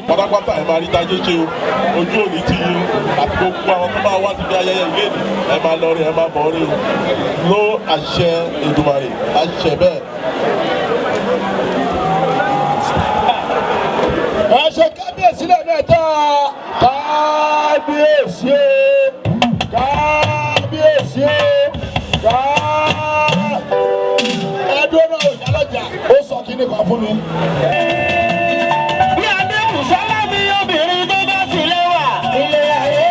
pátápátá ẹ máa rí tajé ṣe o ojú òní ti yín àti gbogbo àwọn tó máa wá síbi ayẹyẹ ilé ni ẹ máa lọ rí ẹ máa bọ̀ rí ló àṣẹ Èdùmàrè àṣẹ bẹ́ẹ̀. ẹ ṣe kábíyèsí lẹ́ẹ̀mẹ́ta kábíyèsí kábíyèsí ẹdún náà ìyálọ́jà ó sọ kíní kan fún mi. bí adéhùn sálábí obìnrin tó bá ti lẹ́wà ilé ayé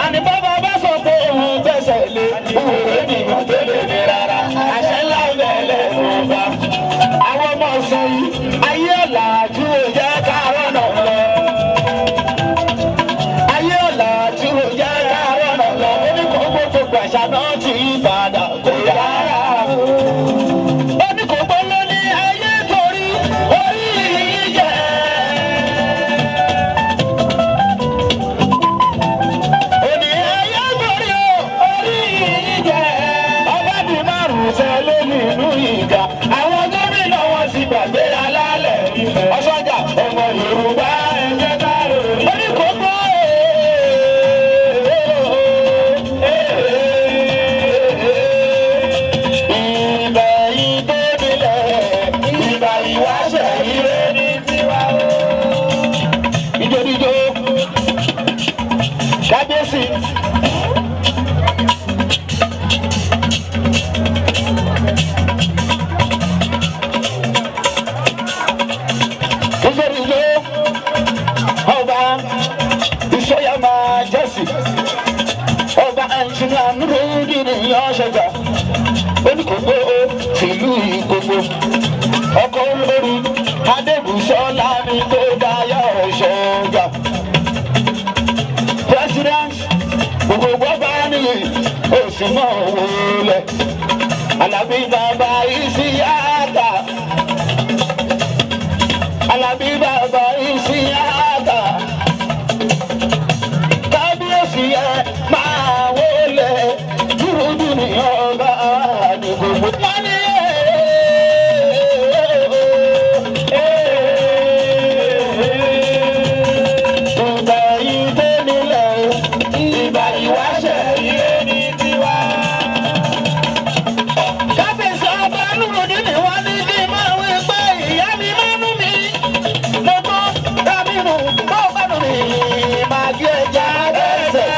àní bàbá bá sọ pé òun fẹsẹ̀ lé òun ènìyàn tó lè ní rárá àṣẹ ńlá ìbẹ̀lẹ̀ ló bá àwọn ọmọ sọ yìí ayé ọ̀làjú ò jẹ́ káàárọ̀ náà lọ. ayé ọ̀làjú ò jẹ́ káàárọ̀ náà lọ ó ní kó gbogbo àṣà náà ti padà kó yára. ó ní kó gbọ́ ló ní ayé torí orí yìí jẹ́. ó ní ayé torí orí yìí jẹ́. ọba di márùn-ún tẹ́lẹ̀ nínú ìjà àwọn gómìnà wọn sì gbàgbé alálẹ̀ ìfẹ́. ọ̀ṣọ́jà ọmọ Yorùbá ẹ̀jẹ̀ dárò. ó ní kó gbọ́ ìbẹ̀yìn tó nílẹ̀ ìgbà ìwáṣẹ̀ ire ní tiwa o. ìjòdìjò kábíyèsí. ìjòdìjò ọba ìṣọ́yà máa jẹ́sì ọba ẹ̀ńtìnà nùrùdì nìyàn ṣẹ̀dá oníkókó tìlú Ìgbòho ọkọ olórí Adébùsọ́lá ní tó dáyà ọ̀ṣọ́gà president gbogbo bá nìyí oṣù náà wọlé Alábí bàbá Ìsíyáàtà Alábí bàbá Ìsíyáàtà kábíyèsí ẹ máa wọlé dúró ní ọba ní gbogbo. wọ́n ní ìgbà yìí tó nílẹ̀ ìgbà ìwáṣẹ̀ ire ní tiwa. kábíyèsí ọba Nurudeen ni wọ́n ní kí n máa wí pé ìyá mi máa nú mi. mo tó rábìnú tó bá nù mí máa gbé ẹja ẹsẹ̀.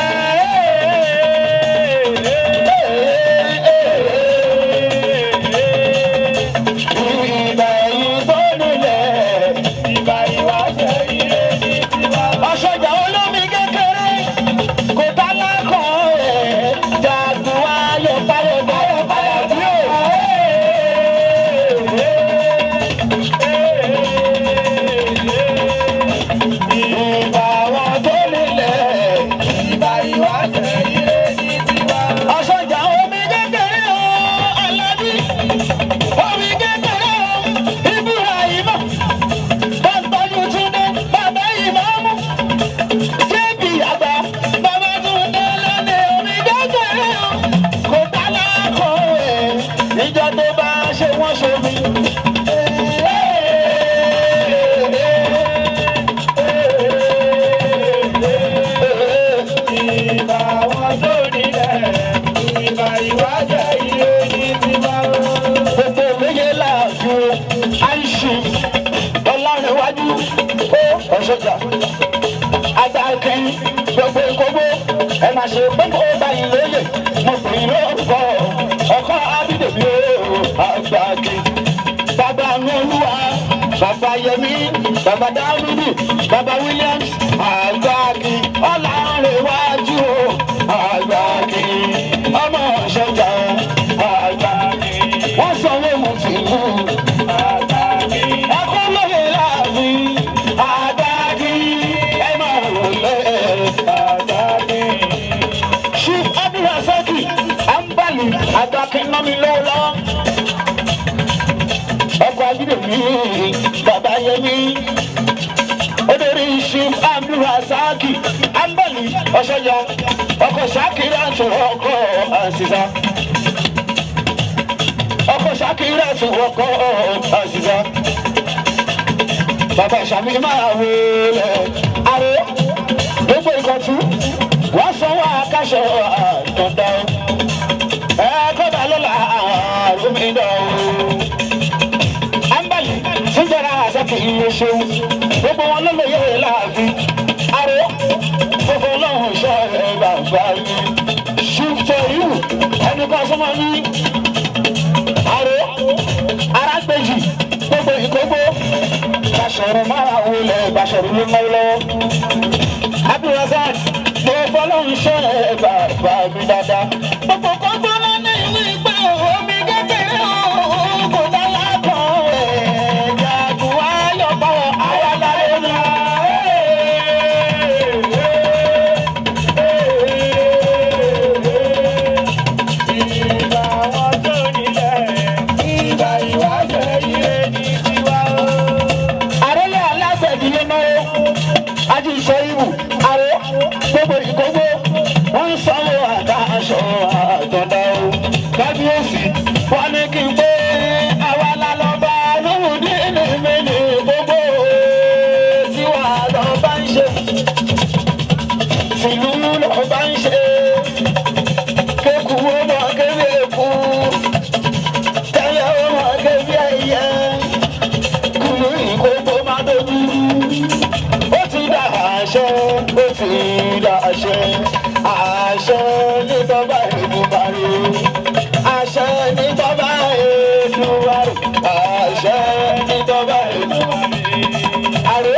ọ̀ṣọ́jà olómi kékeré kò tá lákọ̀ ẹ̀ jagun ayọ̀ báyọ̀ báyọ̀ báyọ̀ bí ó. ìbà wọn tó nílẹ̀ ìbà ìwáṣẹ̀ ire ní tiwa. ọ̀ṣọ́jà omi kékeré o Alábí omi kékeré o Ibrahima tọ́jú Túndé bàbá ìmáàmù jébì àgbà bàbá Túndé lẹ́nu omi kékeré o kò tá lákọ̀ ẹ̀ níjọ́ tó bá ṣe wọ́n ṣomi. ìbà wọn tó nílẹ̀ ìbà ìwáṣẹ̀ ire ní tiwa. gbogbo méje làásù àìsí ọlọ́runwájú ó ọ̀ṣọ́jà agbákin gbogbo ìkógbó ẹ máa ṣe gbogbo báyìí lóye mo pè é lórúkọ ọkọ Abídèmí ó agbákin bàbá Olúwa bàbá Yẹmí bàbá Dáúdù bàbá Williams agbákin ọlọ́runwájú ó agbákin ọmọ ọ̀ṣọ́jà agbákin wọ́n sanwó mu tìlú agbákin ẹkún lóye láàbí agbákin ẹ máa wọlé agbákin. Chief Abdulrasaki Ambali agbákin ná mi lówó lọ́wọ́ ọkọ̀ Abídèmí bàbá Yẹmí odori Chief Abdulrasaki Ambali ọ̀ṣọ́jà ọkọ̀ Ṣakiratu ọkọ̀ Àṣìṣà ọkọ̀ Ṣakiratu ọkọ̀ Àṣìṣà bàbá ìṣàmì máa wọlé àrò gbogbo ìkọ̀tù wọ́n sanwó akáṣọ àtọ̀dá ẹ kọ́ba lọ́la àrùmídà ambali síjọra àṣàkì iye ṣeun gbogbo wọn ló lóye láàfin àrò gbogbo ọlọ́run ṣọ́ ẹ bàbá mi ṣùtọ̀ ìwù ẹnì kan sọmọ ní àrò arágbèjì gbogbo ìkókó Bàṣọ̀run máa wọlé Bàṣọ̀run ló máa lọ́wọ́ Abdulrasaq mo fọlọ́run ṣọ́ ẹ bàbá mi dáadáa gbogbo kókó ló ní ìwé ìgbé omi kékeré kò dára kan jagun ayọ̀bọ̀ ayọ̀láyé náà. Ìgbà wọn tó nílẹ̀ ìgbà ìwáṣẹ̀ ire ní tiwa o. Àrólé alágbẹ̀dì ló náwó ají ìṣe ìwù àró gbogbo ìkógbó wọ́n ń sanwó àdáṣọ àtọ̀dá o. Kábíyèsí wọ́n ní kí n pé àwa la lọ bá Nurudeen mi ní gbogbo tí wàá lọ bá ń ṣe tìlú lọ bá ń ṣe kéku ọmọ kébé kú tẹ́yẹ ọmọ kébé ẹyẹ kùlù ìkógbó má dojú ó ti dà àṣẹ ó ti dà àṣẹ àṣẹ ní tọ́ba Èdùmàrè àṣẹ ní tọ́ba Èdùmàrè àṣẹ ní tọ́ba Èdùmàrè. Àrò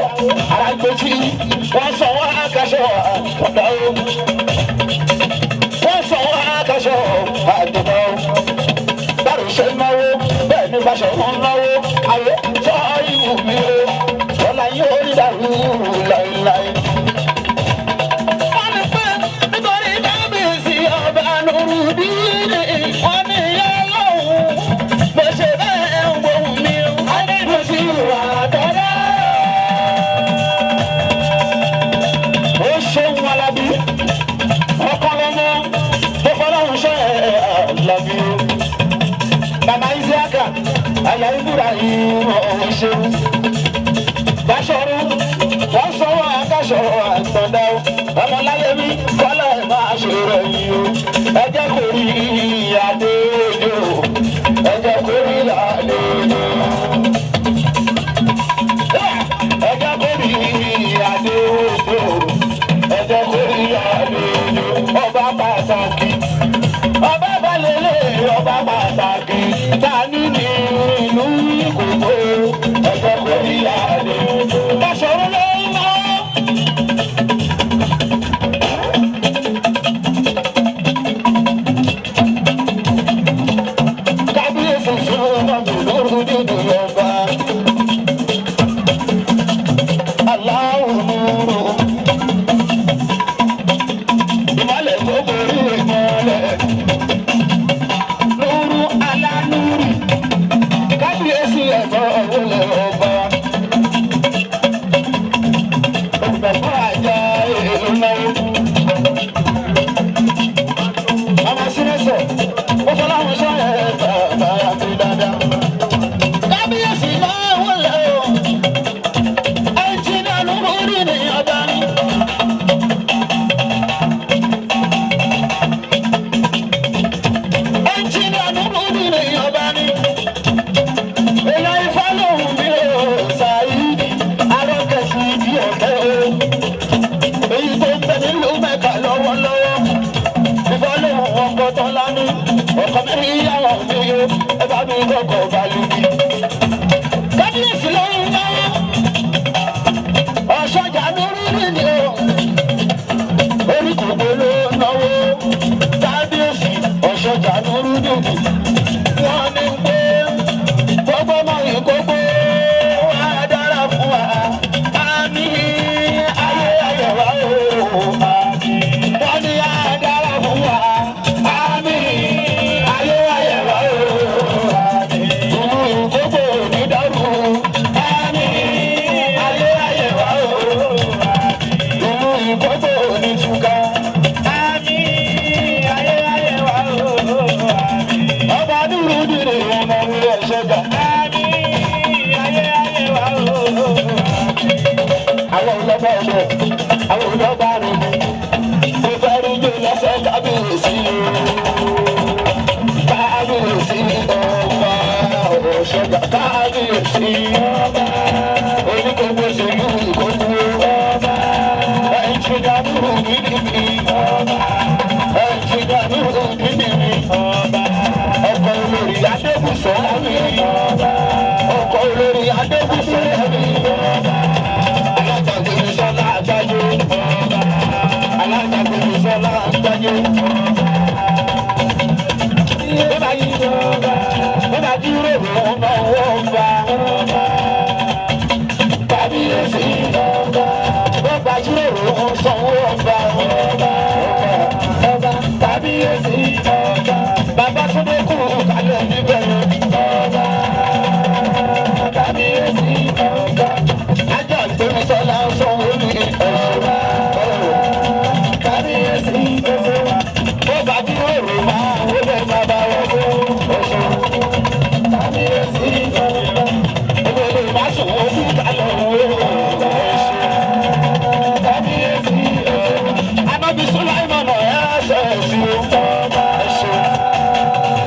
arágbèjì wọ́n sọ wọ́n àkàṣọ àtọ̀dá o wọ́n sọ wọ́n àkàṣọ àtọ̀dá o báwo ṣe náwó bẹ́ẹ̀ ni Bàṣọ̀run náwó àrò sọ ìwù mi o ọ̀la yóò rí dàrú láéláé. Wọ́n ní pé nítorí kábíyèsí ọba Nurudeen wọ́n ní ìyá lọ́hùn bó ṣe bẹ́ẹ̀ ń gbóhùn mi o. Adébùsí wà tọ́lá. Ó ṣeun Alábí ọkọ lọ́mọ tó fọlọ́run ṣe Alábí o. Bàbá Isiaka àyà ìbúra yìí ọ̀ ṣeun. Bàṣọ̀run wọ́n sanwó akáṣọ àtọ̀dá o ọmọláyé mi kọ́lá ẹ̀ máa ṣe rẹ̀ yìí o ẹ jẹ́ kó rí adé ojú o ẹ jẹ́ kó rí adé ojú ẹ jẹ́ kó rí adé ojú ẹ jẹ́ kó rí adé ojú ọba pàtàkì ọba balẹ̀lẹ̀ ọba pàtàkì tani ní ìlú Ìkòkò ẹ jẹ́ kó rí adé ojú. Bàṣọ̀run ló ń lọ. bọ̀ bọ̀ àwọn olùdọ́gba rẹ̀ mo fẹ́ rí jẹ́ lẹ́sẹ̀ kábíyèsí kábíyèsí ọba ọ̀ṣọ́gbà kábíyèsí ọba onígbogbo ṣèlú ìkókó ọba ẹ̀jìdánù gidigidi ọba ẹ̀jìdánù gidigidi ọba ọkọ̀ olórí adébùsọ̀ mi ọba ọkọ̀ olórí adébùsọ̀ mi ọba alájàgbé sọlá àgbáyé ọba alájàgbé sọlá àgbáyé ọba. Bọ́lá yìí ọba bọ́lá dúró ọba ọba ọba kábíyèsí ọba bọ́lá dúró sanwó ọba ọba ọba kábíyèsí ọba bàbá tó dé kú kálẹ̀ níbẹ̀ ọba kábíyèsí ọba ajá ìgbéni sọlá sanwó ní ọba kábíyèsí ọba bọ́lá dúró máa wọlé bàbá ọ̀ṣọ́ kábíyèsí ọba olórí má sùn ojú kálọ̀ ọba kábíyèsí ọba anábì sùláìmọ̀nà ẹ̀ṣẹ̀ sí ọba ẹ̀ṣẹ̀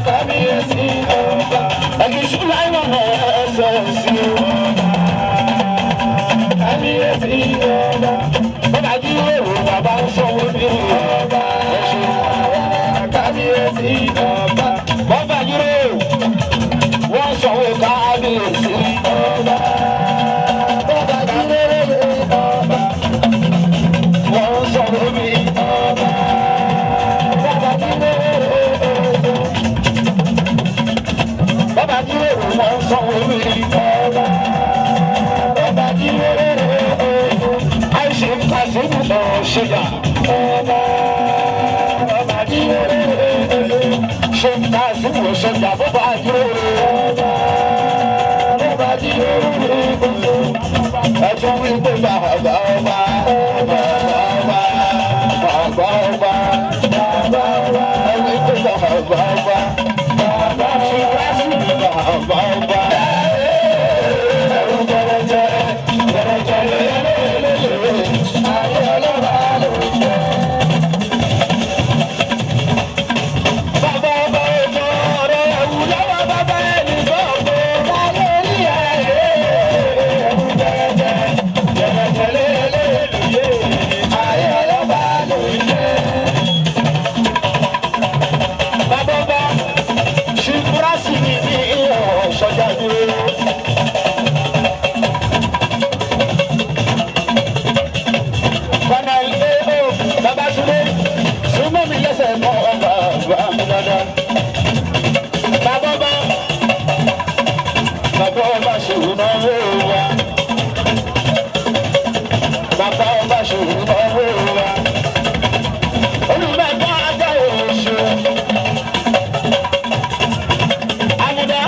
kábíyèsí ọba ẹ̀gì sùláìmọ̀nà ẹ̀ṣẹ̀ sí ọba kábíyèsí ọba bọ́lá dúró bàbá ń sanwó ní ọba ẹ̀ṣẹ̀ kábíyèsí ọba bọ́lá dúró wọ́n sanwó kábíyèsí ọba bọ́lá dúró ọba wọ́n sanwó mi ọba bọ́lá dúró bọ́lá dúró wọ́n sanwó mi ọba bọ́lá dúró àìsè kásìmù ọ̀ṣẹ́yà ọba bọ́lá dúró ṣe kásìmù ọ̀ṣẹ́yà bọ́lá dúró ọba bọ́lá dúró ẹ̀tún wípé bàbá ọba bàbá ọba bàbá ọba bàbá ọba ẹ̀wípé bàbá ọba bàbá ṣíwáṣí bàbá ọba ẹ̀rù jẹrẹjẹ jẹrẹjẹ lélẹ́lẹ́lẹ́ ayé ọlọ́ba ló ń jẹ. Bàbá ọba ètò ọ̀rọ̀ ẹ̀wù lọ́wọ́ bàbá ẹni gbọ́gbọ́ láyé ní ayé ẹ̀rù jẹrẹjẹ jẹrẹjẹ lélẹ́lẹ́ ayé ọlọ́ba ló ń jẹ. Bàbá ọba ṣùkúrásì mi ní ọ̀ṣọ́jà dúró. Bàbá Súlé súnmọ́ mi lẹ́sẹ̀ mọ́ ọba bàbá mi dáadáa. Bàbá ọba ṣòro náà wé wa. Bàbá ọba ṣòro náà wé wa. Olùgbàgbọ́ ajá oṣù. Àmúdá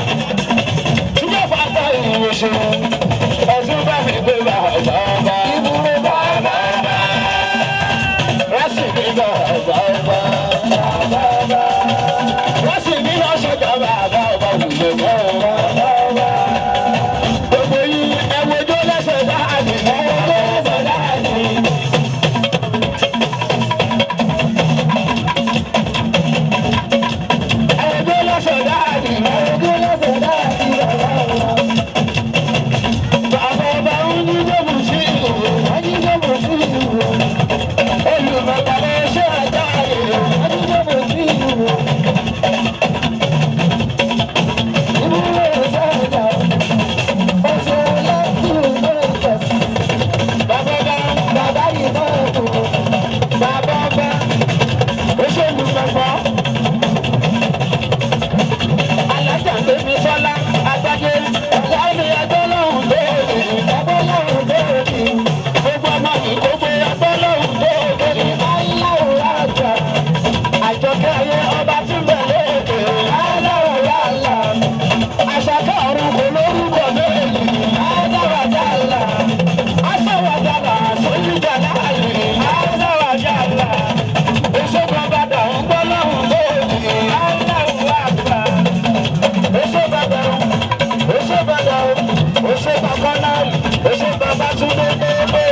túbọ̀ fàtà ìwòsàn. Ẹ̀sùn bá mi gbé bàbá ọba. Ìbúrò bàbá ọba. Rásì ní bàbá ọba. Rásì ní lọ́sọ̀jà bàbá ọba wùlé mọ́ bàbá ọba. Gbogbo yìí ẹ̀wọ̀jọ́ lẹ́sẹ̀ dáàdì ẹ̀wọ̀jọ́ lẹ́sẹ̀ dáàdì. Ẹ̀wọ̀jọ́ lẹ́sẹ̀ dáàdì ẹ̀wọ̀jọ́ lẹ́sẹ̀ dáàdì bàbá ọba. Bàbá ọba ń ní jẹ́bù sí ìlú, wọ́n ní jẹ́bù sí ìlú. Olùmọ̀ta ló ṣe àjà àyè, wọ́n ní jẹ́bù sí ìlú. Ìbúrò ìṣẹ́jà, oṣù lẹ́kùn lẹ́kẹ̀ẹ́. Bàbá ọba, bàbá yìí náà kù. Bàbá ọba, oṣù olùmọ̀gbọ́. Alájà ń gbé mi sọ́lá, àgbájé, láàrin ẹjọ́ lọ́hùn lóòrì, ẹgbẹ́ lọ́hùn lóòrì. Gbogbo ọmọ mi kò gbé ẹgbẹ́ lọ́hùn lóòrì. Aláwọ̀ àjà, àjọkẹ́ ayé ọba tí ń bẹ̀ lóòrì. Aláwọ̀ yàrá, àṣàkẹ́ ọ̀run kò lórúkọ méjì. Aláwọ̀ yàrá, aṣọ́wọ̀ yàrá, sóyújà láàyè. Aláwọ̀ yàrá, oṣù bàbá dà ń gbọ́ lọ́hùn lóòrì. Aláwọ̀ àgbà, oṣù bàbá oṣù bàbá oṣù bàbá náà oṣù bàbá tún lé lé.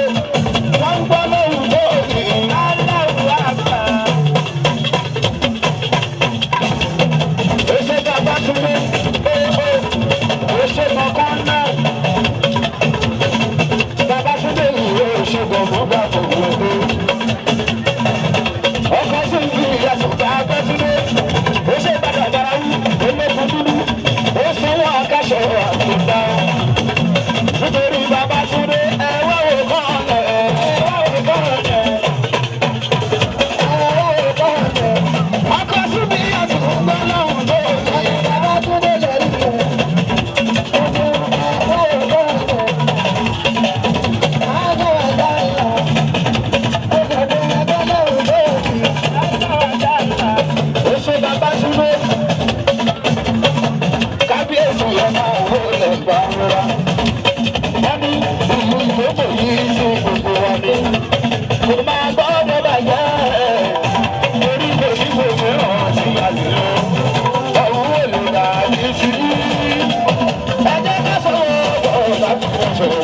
ẹni ìlú ìgbòho yìí ti gbogbo wa ní. Kò máa gbọ́dọ̀ bàjẹ́ orí lórí gbogbo ọ̀tí àlùyọ. Ọ̀hún èlò àti ti rí. Ẹ jẹ́ ká sọ̀rọ̀ ọ̀rọ̀ láti fún ṣòro.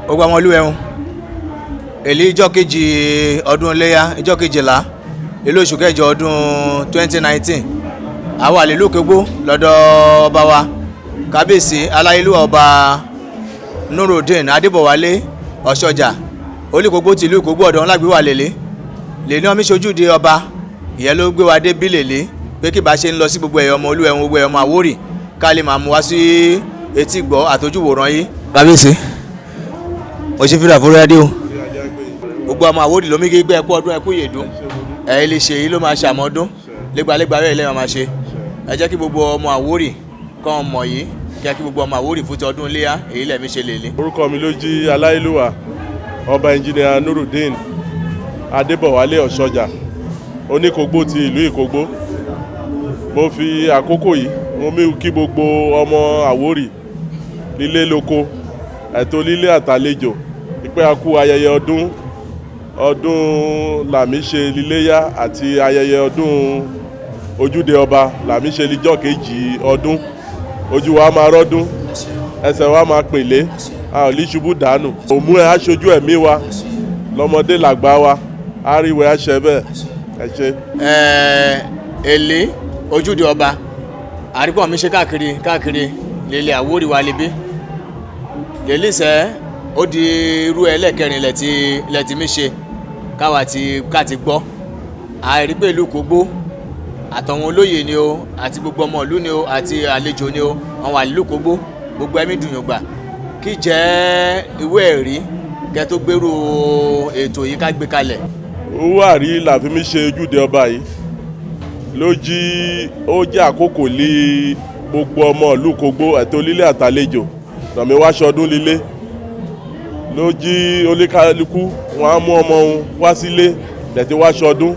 Gbogbo àwọn olúwẹ̀hún èlé ìjọ kejì ọdún iléyá ìjọ kejìlá ìlú oṣù kẹjọ ọdún 2019 àwọn àlèlú Òkègbó lọ́dọ̀ ọba wa kábíyèsí aláyélúwà ọba Nurudeen Adébọ̀wálé Ọ̀ṣọ́jà Olúkògbó tìlú Ìkògbó ọ̀dọ̀ ńlá gbé wà lélẹ̀ lè ní ọmí ṣojú di ọba ìyẹn ló gbé wa dé bí lélẹ̀ pé kí bá ṣe ń lọ sí gbogbo ẹ̀yọ́ ọmọ olúwẹ̀hún gbogbo ẹ̀yọ́ ọmọ Àwórì ká lè máa mú wá sí etí gbọ́ àtójúwòrán yìí. kábíyèsí mo ṣe fíra fún rédíò gbogbo ọmọ Àwórì lómi gbígbẹ́ ẹkú ọdún ẹkú yèdún ẹ̀yìn lè ṣe èyí ló máa ṣàmọ́dún lẹ́gbàlẹ́gbà rẹ̀ lẹ́yìn máa ṣe ẹ jẹ́ kí gbogbo ọmọ Àwórì kàn mọ̀ yìí kí gbogbo ọmọ Àwórì fún ti ọdún iléyá èyí lẹ́mí ṣe lè lé. orúkọ mi ló jí aláìlúwà ọba ẹnjìnìà Nurudeen Adébọ̀wálé Ọ̀ṣọ́jà Oníkògbó ti ìlú Ìkògbó. Mo fi àkókò yìí mo mú kí gbogbo ọmọ Àwórì lílé lóko ẹ̀tọ́ lílé àtàlejò ìpẹ́ akú ayẹyẹ ọdún làmíṣe líléyá àti ayẹyẹ ọdún ojúde ọba làmíṣe líjọ́ kejì ọdún. Ojú wa máa rọ́dún ẹsẹ̀ wa máa pèlé a ò lè ṣubú dànù. Òmú ẹ aṣojú ẹ̀mí wa lọ́mọdé làgbà wa àríwẹ̀ àṣẹ bẹ́ẹ̀ ẹ ṣe. Èlé ojúde ọba àríkọ́ mi ṣe káàkiri lélẹ̀ Àwórì wa lebi lélẹ́sẹ̀ ó di irú ẹlẹ́kẹrin lẹ́tí mi ṣe káti gbọ́ àìrí pé ìlú Kògbó àtọ̀wọn olóyè ni o àti gbogbo ọmọ ìlú ni o àti àlejò ni o àwọn àlejò Kògbó gbogbo ẹ̀mí dùnyùngbà kí jẹ́ ìwé ẹ̀rí kẹ́ tó gbèrú ètò yìí ká gbé kalẹ̀. owó àrí la fi mi ṣe ojúde ọba yìí ló jí ó jẹ́ àkókò lé gbogbo ọmọ ìlú Kògbó àti onílé àtàlejò nàmí wá ṣọdún lílé ló jí oníkálukú wọn á mú ọmọ wọn wá sílé lẹ́tí wá ṣọdún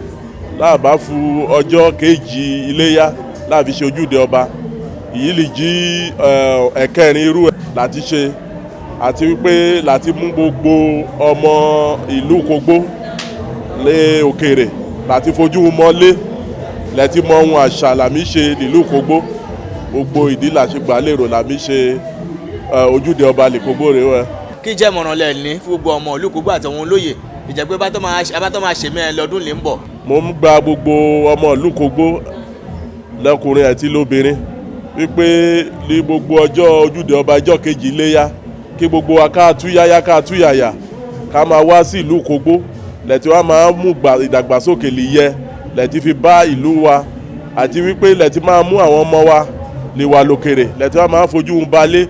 láàbá fún ọjọ́ kejì iléyá láàfi ṣe ojúde ọba èyí lè jí ẹ̀kẹrin irú ẹ̀ láti ṣe àti wípé láti mú gbogbo ọmọ ìlú Kògbó lé òkèrè láti fojú mọ́lé lẹ́tí mọ ohun àṣà làmí ṣe nílùú Kògbó gbogbo ìdí làṣegbà lérò làmí ṣe ojúde ọba lè Kògbó rẹ̀ wẹ̀. kí jẹ́ mọ̀ràn lẹ̀ ní fún gbogbo ọmọ ìlú Kògbó àtàwọn olóyè ìjẹ́pẹ́ abátọ́ máa ṣe mẹ́rin lọ́dún lè ń bọ̀. mo ń gba gbogbo ọmọ ìlú Kògbó lọ́kùnrin àti lóbìnrin wípé ní gbogbo ọjọ́ ojúde ọba ọjọ́ kejì iléyá kí gbogbo wa ká túyáyá ká túyàyà ká máa wá sí ìlú Kògbó lẹ́tí wá máa mú ìdàgbàsókè lè yẹ lẹ́tí fi bá ìlú wa àti wípé lẹ́tí máa mú àwọn ọmọ wa lè wà lókèrè lẹ́tí wá máa fojú un balẹ̀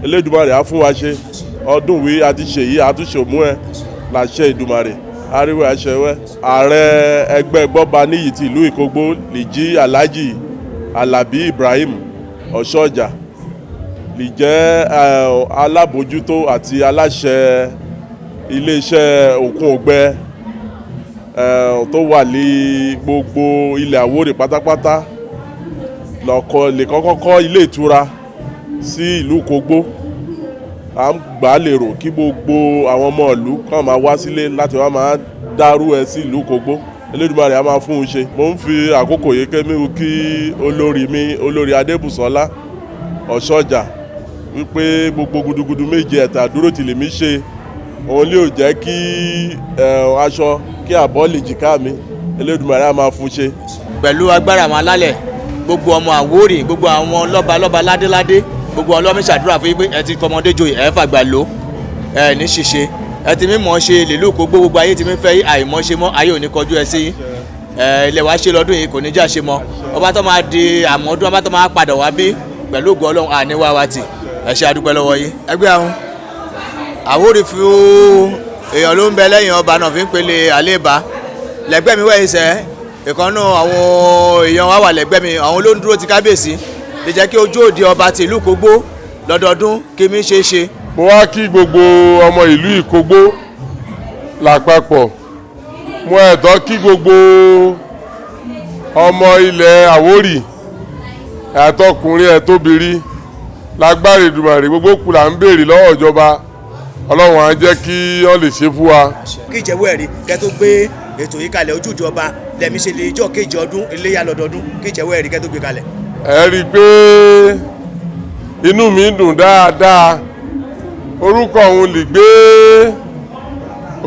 Elédùmarè á fún wa ṣe ọdún wí àti ṣèyí àtúnṣòmú ẹ làṣẹ Ìdùmarè àríwá àṣẹwẹ́. ààrẹ ẹgbẹ́ gbọ́ba níyì ti ìlú Ìkògbó lè jí Alhaji Alabi Ibrahim Ọ̀ṣọ́jà lè jẹ́ alábòójútó àti aláṣẹ iléeṣẹ́ òkun ògbẹ tó wà ní gbogbo ilẹ̀ Àwórì pátápátá lè kọ́kọ́ kọ́ ilé ìtura sí ìlú Kògbó à ń gbà á lérò kí gbogbo àwọn ọmọ ìlú kàn máa wá sílé láti wá máa dárú ẹ sí ìlú Kògbó Elédùmarè á máa fún un ṣe. mo ń fi àkókò yìí kémi kí olórí Adébùsọ́lá Ọ̀ṣọ́jà wípé gbogbo gudugudu méje ẹ̀ta dúró tìlẹ̀ mi ṣe òun lè jẹ́ kí aṣọ kí àbọ̀ lè jìká mi Elédùmarè á máa fún un ṣe. pẹ̀lú agbára àwọn alálẹ̀ gbogbo ọmọ Àwórì gbogbo àwọn lọ́balọ́ba ládéládé gbogbo ọlọ́mí ṣàdúrà fún yín pé ẹ ti fọmọdé joyè ẹ fàgbà lò ẹ ní ṣìṣe ẹ ti mímọ̀ ṣe lèlú Kògbó gbogbo ayé ti mi fẹ́ àìmọ̀ ṣe mọ́ ayé ò ní kọjú ẹ sí yín ilẹ̀ wa ṣe lọ́dún yìí kò ní já ṣe mọ́ ọba tó máa di àmọ́dún ọba tó máa padà wá bí pẹ̀lú ògo Ọlọ́run àníwá wa tì ẹ ṣe àdúpẹ́ lọ́wọ́ yín. ẹgbẹ́ àwọn Àwórì fún èèyàn ló ń bẹ lẹ́yìn ọba náà fi ń pele àléébá lẹ́gbẹ́ mi wẹ̀yìn sẹ́ ìkànnù àwọn èèyàn wa wà lẹ́gbẹ́ mi àwọn ló ń dúró ti kábíyèsí lè jẹ́ kí ojú òde ọba ti ìlú Kògbó lọ́dọọdún kí mi ṣe é ṣe. mo wá kí gbogbo ọmọ ìlú Ìkògbó lápapọ̀ mo ẹ̀tọ́ kí gbogbo ọmọ ilẹ̀ Àwórì ẹ̀tọ́kùnrin ẹ̀tóbìnrin lágbára Èdùmàrè gbogbo kù là ń béèrè lọ́wọ́ ìjọba Ọlọ́run á jẹ́ kí wọ́n lè ṣe fún wa. kí ìjẹ́wọ́ ẹ̀rí kẹ́ tó gbé ètò yìí kalẹ̀ ojúde ọba lẹ́mí ṣe lè jọ́ kejì ọdún iléyá lọ́dọọdún kí ìjẹ́wọ́ ẹ̀rí kẹ́ tó gbé kalẹ̀. ẹ rí i pé inú mi dùn dáadáa orúkọ òun lè gbé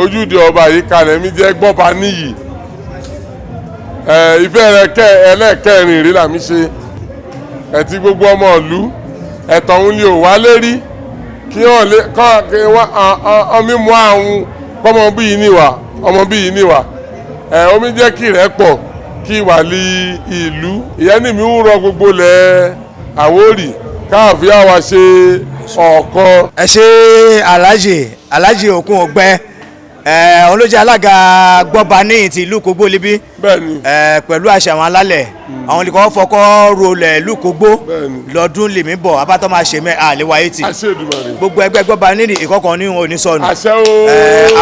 ojúde ọba yìí kalẹ̀ mi jẹ́ gbọ́ba níyì ìfẹ́ rẹ ẹlẹ́ẹ̀kẹrin rí làmí ṣe ẹ̀tí gbogbo ọmọ ìlú ẹ̀tọ́ òun ni ò wá lérí kí wọ́n mímú àwọn ọmọ bíi níwà omi jẹ́ kí rẹ̀ pọ̀ kí wà ní ìlú ìyẹn ní mi ń rọ gbogbo lẹ̀ Àwórì káàfin àwa ṣe ọ̀kan. ẹ ṣe Alhaji Òkun Ògbẹ òun ló jẹ́ alága gbọ́ba ní ti ìlú Kògbó libi pẹ̀lú àṣà àwọn alálẹ̀ àwọn olùkọ́ fọkọ́ rolẹ̀ ìlú Kògbó lọ́dún lèmi bọ̀ abátọ́ máa ṣe mẹ́ àléwáyé tì gbogbo ẹgbẹ́ gbọ́ba ní ìkọ̀kan ní òní sọnù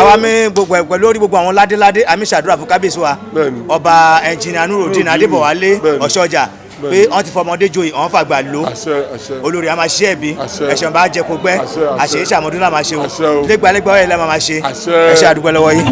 àwa mi gbogbo ẹgbẹ́ lórí gbogbo àwọn ládéládé àmì ṣàdúrà fún kábíyèsí wa ọba ẹnjìnìà Nurudeen Adébọ̀wálé Ọ̀ṣọ́jà pé wọ́n ti fọmọdé joyè wọ́n fàgbà lò olórí a máa ṣe ẹ̀bí ẹ̀ṣẹ̀ bá jẹ kó gbẹ́ àṣeyíṣàmọ́dún náà máa ṣe o lẹ́gbàlẹ́gbà ọ̀rẹ́ lẹ́ẹ̀ máa ṣe ẹ̀ṣẹ̀ àdúgbò lọ́wọ́ yìí.